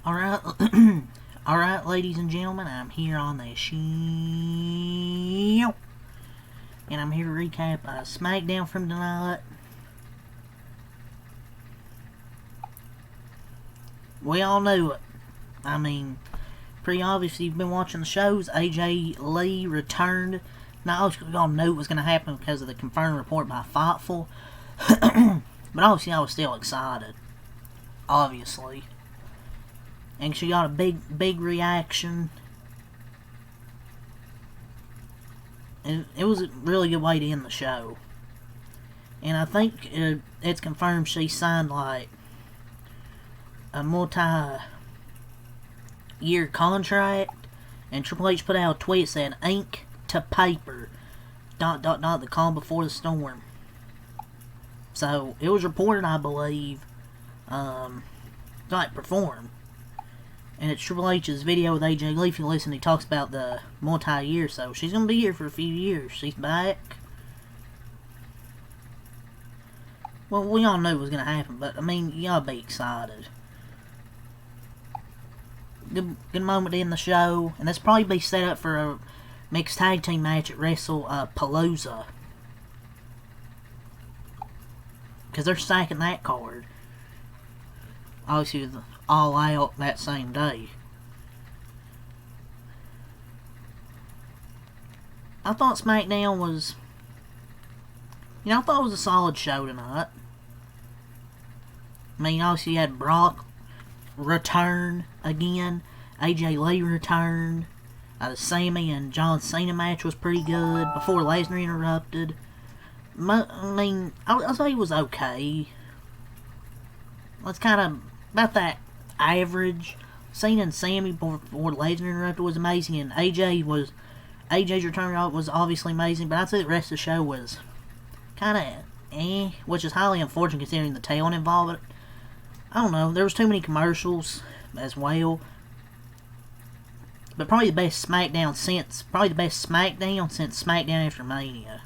Alright, alright, ladies and gentlemen, I'm here on the show, and I'm here to recap Smackdown from tonight. We all knew it. I mean, pretty obvious. You've been watching the shows. AJ Lee returned. Now, we all knew it was going to happen because of the confirmed report by Fightful. But obviously, I was still excited. Obviously. And she got a big reaction. And it was a really good way to end the show. And I think it's confirmed she signed, like, a multi-year contract. And Triple H put out a tweet that said, ink to paper. ... the calm before the storm. So, it was reported, I believe, like, performed. And it's Triple H's video with AJ Lee. If you listen, he talks about the multi-year. So, she's going to be here for a few years. She's back. Well, we all knew it was going to happen. But, I mean, you gotta be excited. Good moment to end the show. And that's probably be set up for a mixed tag team match at WrestlePalooza. Because they're stacking that card. Obviously, with All Out that same day. I thought Smackdown was... I thought it was a solid show tonight. I mean, obviously you had Brock return again. AJ Lee returned. The Sammy and John Cena match was pretty good before Lesnar interrupted. I mean, I'll say it was okay. It's kind of about that average. Cena and Sammy before Lesnar interrupted was amazing, and AJ's return was obviously amazing, but I'd say the rest of the show was kind of which is highly unfortunate considering the talent involved. I don't know, there was too many commercials as well. But probably the best Smackdown since Smackdown after Mania.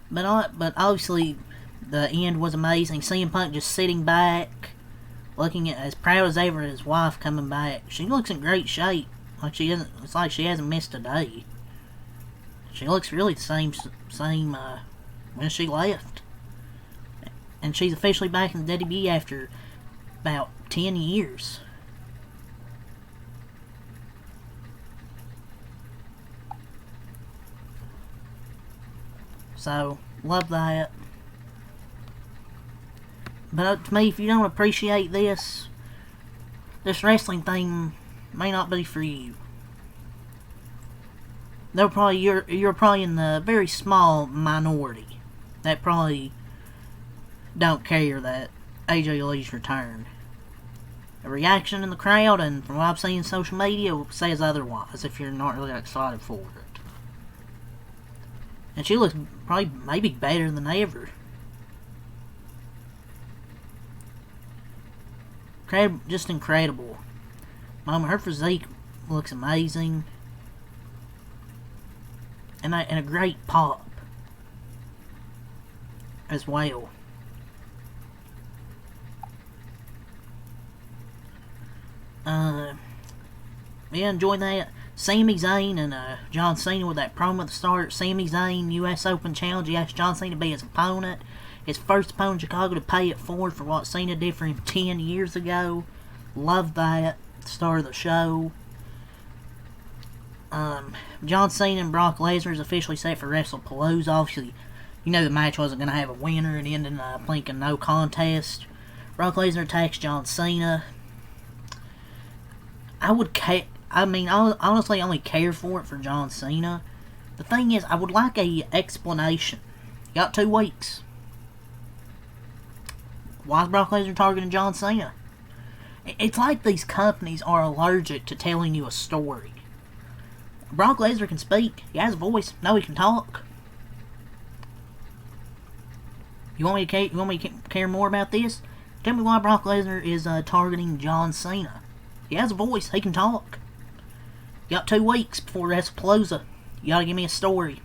But obviously, the end was amazing. CM Punk just sitting back, looking at as proud as ever his wife coming back. She looks in great shape. It's like she hasn't missed a day. She looks really the same when she left. And she's officially back in the WWE after about 10 years. So, love that. But to me, if you don't appreciate this wrestling thing may not be for you. You're probably in the very small minority that probably don't care that AJ Lee's returned. The reaction in the crowd, and from what I've seen in social media, says otherwise if you're not really excited for it. And she looks probably maybe better than ever. Just incredible. Her physique looks amazing. And a great pop as well. Yeah, enjoyed that. Sami Zayn and John Cena with that promo at the start. Sami Zayn, U.S. Open Challenge. He asked John Cena to be his opponent. His first opponent in Chicago to pay it forward for what Cena did for him 10 years ago. Love that. Start of the show. John Cena and Brock Lesnar is officially set for WrestlePalooza. Obviously, the match wasn't going to have a winner and ended up a no contest. Brock Lesnar attacks John Cena. I honestly only care for it for John Cena. The thing is, I would like a explanation. You got 2 weeks. Why is Brock Lesnar targeting John Cena? It's like these companies are allergic to telling you a story. Brock Lesnar can speak. He has a voice. No, he can talk. You want me to care more about this? Tell me why Brock Lesnar is targeting John Cena. He has a voice. He can talk. You got 2 weeks before WrestlePalooza. You gotta give me a story.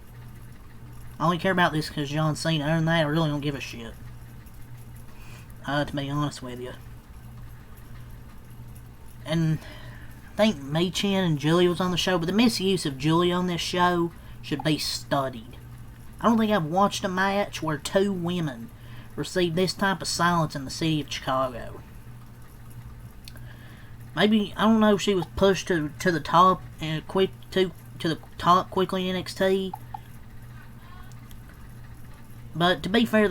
I only care about this because John Cena. Other than that, I really don't give a shit. To be honest with you. And I think Mei-Chin and Julia was on the show, but the misuse of Julia on this show should be studied. I don't think I've watched a match where two women received this type of silence in the city of Chicago. Maybe, I don't know if she was pushed to the top and to the top quickly in NXT. But to be fair,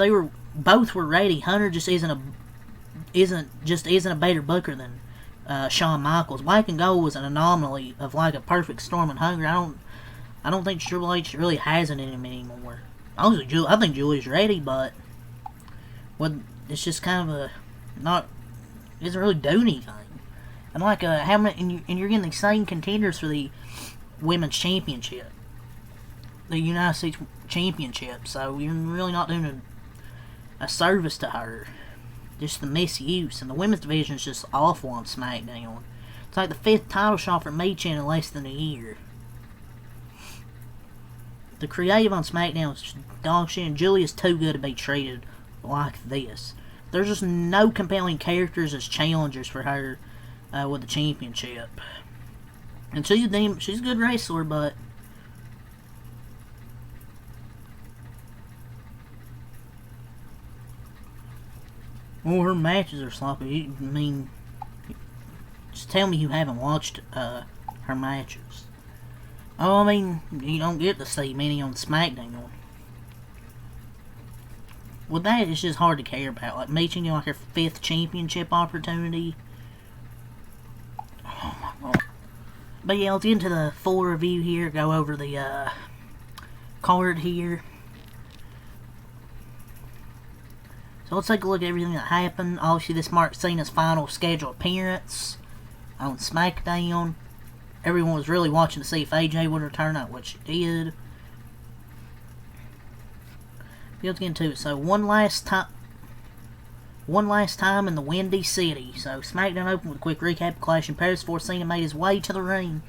both were ready. Hunter just isn't a better booker than Shawn Michaels. Black and Gold was an anomaly of like a perfect storm and Hunter. I don't think Triple H really has it in him anymore. Honestly, I think Julia's ready, but it's just kind of it doesn't really do anything. And like how many, and you're getting the same contenders for the women's championship, the United States Championship. So you're really not doing a service to her. Just the misuse, and the women's division is just awful on SmackDown. It's like the 5th title shot for Mei-Chin in less than a year. The creative on SmackDown is dog shit, and Julia's too good to be treated like this. There's just no compelling characters as challengers for her with the championship. And she's a good wrestler, but well, her matches are sloppy. I mean, just tell me you haven't watched her matches. Oh, I mean, you don't get to see many on SmackDown. With that, it's just hard to care about. Like, Mei-Chin, like her 5th championship opportunity. Oh my god. But yeah, let's get into the full review here. Go over the card here. So let's take a look at everything that happened. Obviously, this marks Cena's final scheduled appearance on SmackDown. Everyone was really watching to see if AJ would return, not which he did. Let's get into it. So one last time in the Windy City. So SmackDown opened with a quick recap of Clash in Paris before Cena made his way to the ring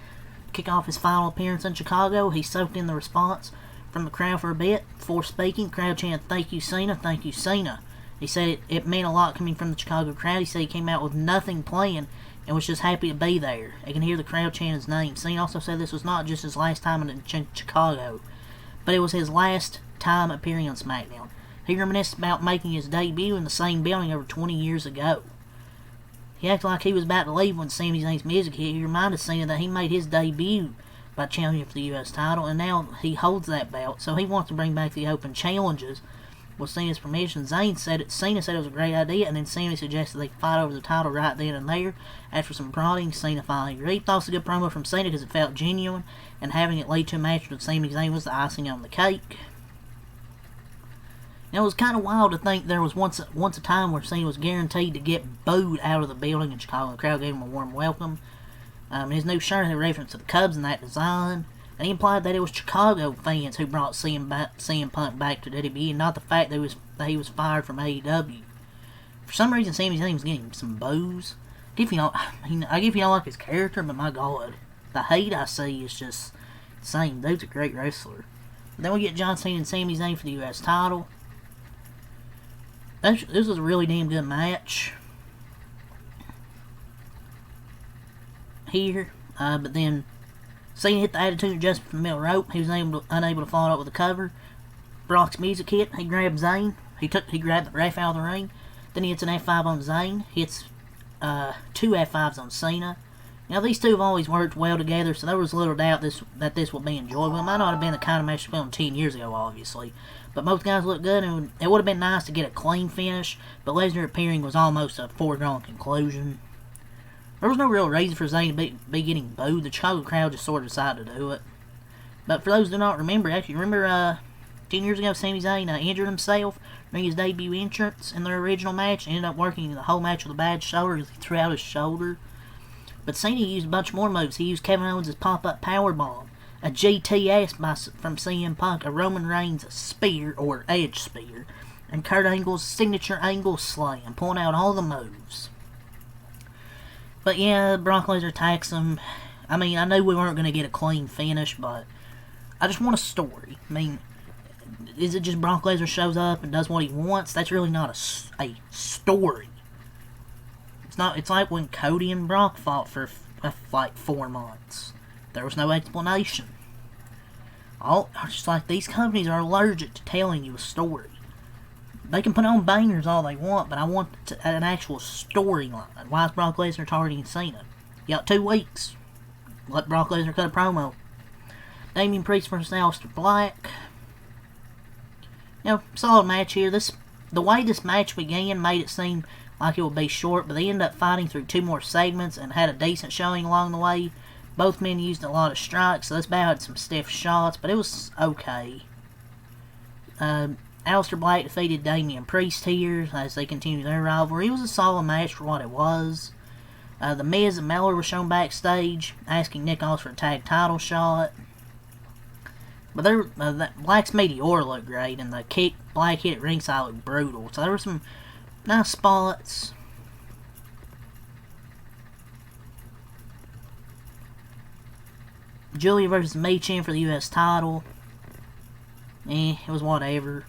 to kick off his final appearance in Chicago. He soaked in the response from the crowd for a bit. Before speaking, the crowd chanted, "Thank you, Cena, thank you, Cena." He said it meant a lot coming from the Chicago crowd. He said he came out with nothing planned and was just happy to be there. I can hear the crowd chant his name. Cena also said this was not just his last time in Chicago, but it was his last time appearing on SmackDown. He reminisced about making his debut in the same building over 20 years ago. He acted like he was about to leave when Sami Zayn's music hit. He reminded Cena that he made his debut by challenging for the U.S. title, and now he holds that belt, so he wants to bring back the open challenges. With Cena's permission, Cena said it was a great idea, and then Sami suggested they fight over the title right then and there. After some prodding, Cena finally agreed. Thought it was a good promo from Cena because it felt genuine, and having it lead to a match with Sami Zayn was the icing on the cake. Now, it was kind of wild to think there was once a time where Cena was guaranteed to get booed out of the building in Chicago. The crowd gave him a warm welcome. His new shirt had a reference to the Cubs in that design. And he implied that it was Chicago fans who brought CM Punk back to WWE, and not the fact that he was fired from AEW. For some reason, Sami Zayn was getting some boos. I give you all like his character, but my god, the hate I see is just insane. Dude's a great wrestler. Then we get John Cena and Sami Zayn for the U.S. title. This was a really damn good match here, but then Cena hit the attitude adjustment from the middle rope. He was unable to follow up with a cover. Brock's music hit. He grabbed Zayn. He grabbed the ref out of the ring. Then he hits an F5 on Zayn. Hits 2 F5s on Cena. Now these two have always worked well together, so there was little doubt that this would be enjoyable. It might not have been the kind of match filmed 10 years ago, obviously, but both guys looked good, and it would have been nice to get a clean finish. But Lesnar appearing was almost a foregone conclusion. There was no real reason for Zayn to be getting booed. The Chicago crowd just sort of decided to do it. But for those who do not remember, 10 years ago, Sami Zayn injured himself during his debut entrance in their original match. Ended up working the whole match with a bad shoulder because he threw out his shoulder. But Cena used a bunch more moves. He used Kevin Owens' pop-up powerbomb, a GTS from CM Punk, a Roman Reigns spear, or edge spear, and Kurt Angle's signature angle slam, pulling out all the moves. But yeah, Brock Lesnar attacks him. I mean, I knew we weren't going to get a clean finish, but I just want a story. I mean, is it just Brock Lesnar shows up and does what he wants? That's really not a story. It's not. It's like when Cody and Brock fought for like 4 months. There was no explanation. Just like these companies are allergic to telling you a story. They can put on bangers all they want, but I want an actual storyline. Why is Brock Lesnar targeting Cena? You got 2 weeks. Let Brock Lesnar cut a promo. Damian Priest versus Aleister Black. Solid match here. The way this match began made it seem like it would be short, but they ended up fighting through 2 more segments and had a decent showing along the way. Both men used a lot of strikes, so this bout had some stiff shots, but it was okay. Aleister Black defeated Damian Priest here as they continued their rivalry. It was a solid match for what it was. The Miz and Miller were shown backstage, asking Nick Aldis for a tag title shot. But Black's Meteor looked great, and the kick Black hit at ringside looked brutal. So there were some nice spots. Julia versus Michin for the U.S. title. It was whatever.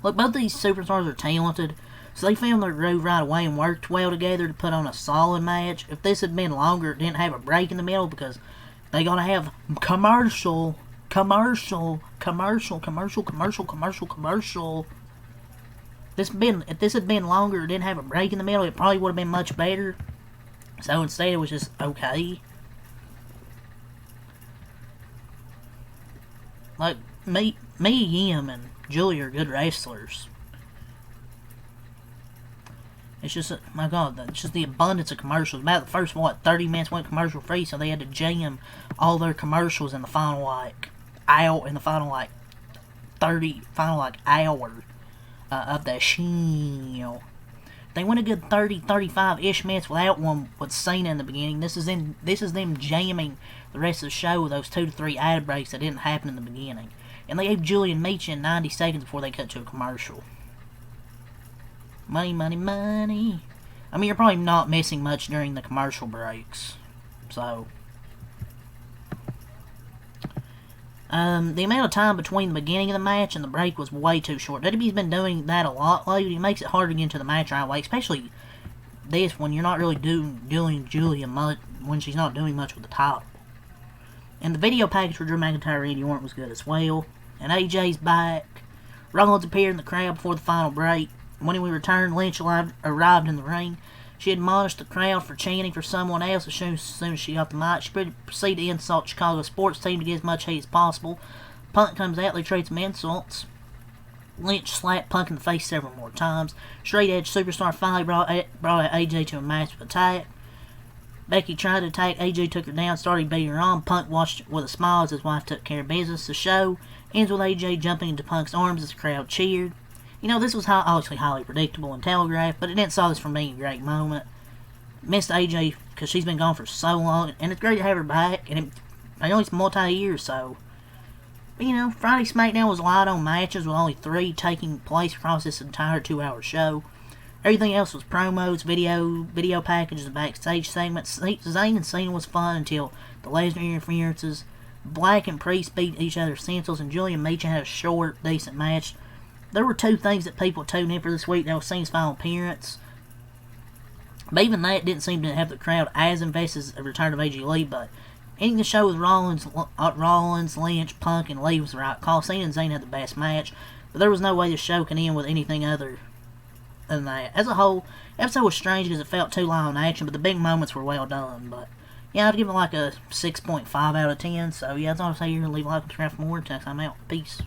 Look, both these superstars are talented, so they found their groove right away and worked well together to put on a solid match. If this had been longer, it didn't have a break in the middle, because they're going to have commercial. If this had been longer, it didn't have a break in the middle, it probably would have been much better. So instead, it was just okay. Like, Yim and Julia are good wrestlers. It's just, my God, it's just the abundance of commercials. About the first, 30 minutes went commercial free, so they had to jam all their commercials in the final, hour of the show. They went a good 35-ish minutes without one with Cena in the beginning. This is them jamming the rest of the show with those 2 to 3 ad breaks that didn't happen in the beginning. And they gave Julian Michin 90 seconds before they cut to a commercial. Money, money, money. I mean, you're probably not missing much during the commercial breaks. So, the amount of time between the beginning of the match and the break was way too short. WWE's been doing that a lot lately. It makes it hard to get into the match right away, especially this, when you're not really doing Julia much, when she's not doing much with the title. And the video package for Drew McIntyre and Randy Orton was good as well. And AJ's back. Rollins appeared in the crowd before the final break. When we returned, Lynch arrived in the ring. She admonished the crowd for chanting for someone else as soon as she got the mic. She proceeded to insult Chicago sports team to get as much hate as possible. Punk comes out, they trade some insults. Lynch slapped Punk in the face several more times. Straight Edge Superstar finally brought out AJ to a massive attack. Becky tried to attack, AJ took her down, started beating her on. Punk watched with a smile as his wife took care of business. The show ends with AJ jumping into Punk's arms as the crowd cheered. This was obviously highly predictable and telegraphed, but it didn't stop this from being a great moment. Missed AJ because she's been gone for so long, and it's great to have her back, and it's multi-years, so. But, Friday SmackDown was light on matches with only 3 taking place across this entire 2-hour show. Everything else was promos, video packages, and backstage segments. Zayn and Cena was fun until the Lesnar interferences. Black and Priest beat each other's senseless, and Julian Michin had a short, decent match. There were 2 things that people tuned in for this week. That was Cena's final appearance. But even that didn't seem to have the crowd as invested as the return of AJ Lee. But ending the show with Rollins, Lynch, Punk, and Lee was the right call. Cena and Zayn had the best match. But there was no way the show could end with anything other than that. As a whole, the episode was strange because it felt too light on action. But the big moments were well done. But yeah, I'd give it like a 6.5 out of 10. So yeah, that's all I'll say here. Leave a like and subscribe for more. Until next time, I'm out. Peace.